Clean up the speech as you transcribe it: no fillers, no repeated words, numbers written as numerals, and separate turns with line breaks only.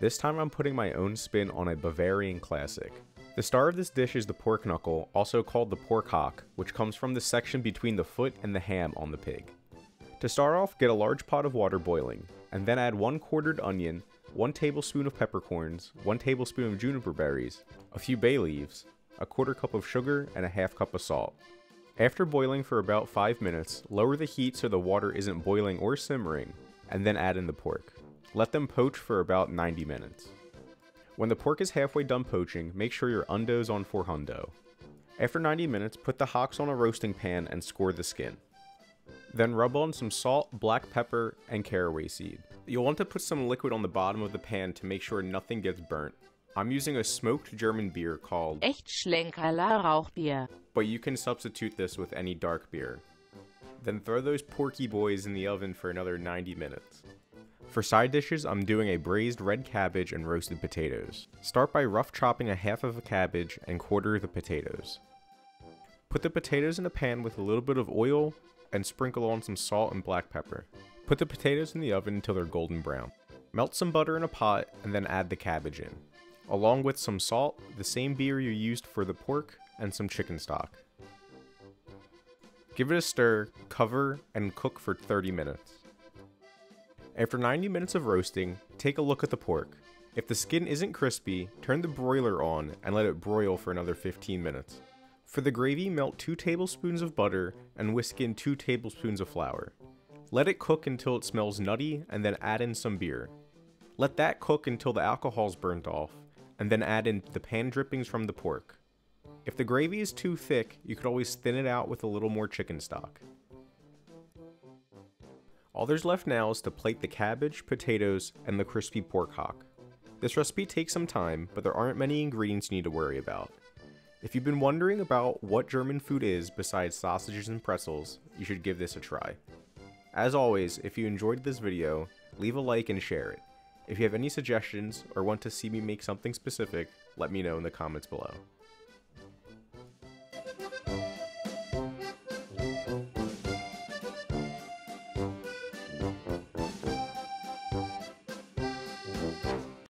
This time I'm putting my own spin on a Bavarian classic. The star of this dish is the pork knuckle, also called the pork hock, which comes from the section between the foot and the ham on the pig. To start off, get a large pot of water boiling, and then add 1 quartered onion, 1 tablespoon of peppercorns, 1 tablespoon of juniper berries, a few bay leaves, a 1/4 cup of sugar, and a 1/2 cup of salt. After boiling for about 5 minutes, lower the heat so the water isn't boiling or simmering, and then add in the pork. Let them poach for about 90 minutes. When the pork is halfway done poaching, make sure your undo's on for hundo. After 90 minutes, put the hocks on a roasting pan and score the skin. Then rub on some salt, black pepper, and caraway seed. You'll want to put some liquid on the bottom of the pan to make sure nothing gets burnt. I'm using a smoked German beer called
Echtschlenkerler Rauchbier,
but you can substitute this with any dark beer. Then throw those porky boys in the oven for another 90 minutes. For side dishes, I'm doing a braised red cabbage and roasted potatoes. Start by rough chopping a 1/2 of a cabbage and 1/4 the potatoes. Put the potatoes in a pan with a little bit of oil and sprinkle on some salt and black pepper. Put the potatoes in the oven until they're golden brown. Melt some butter in a pot and then add the cabbage in, along with some salt, the same beer you used for the pork, and some chicken stock. Give it a stir, cover, and cook for 30 minutes. After 90 minutes of roasting, take a look at the pork. If the skin isn't crispy, turn the broiler on and let it broil for another 15 minutes. For the gravy, melt 2 tablespoons of butter and whisk in 2 tablespoons of flour. Let it cook until it smells nutty and then add in some beer. Let that cook until the alcohol's burnt off, and then add in the pan drippings from the pork. If the gravy is too thick, you could always thin it out with a little more chicken stock. All there's left now is to plate the cabbage, potatoes, and the crispy pork hock. This recipe takes some time, but there aren't many ingredients you need to worry about. If you've been wondering about what German food is besides sausages and pretzels, you should give this a try. As always, if you enjoyed this video, leave a like and share it. If you have any suggestions or want to see me make something specific, let me know in the comments below.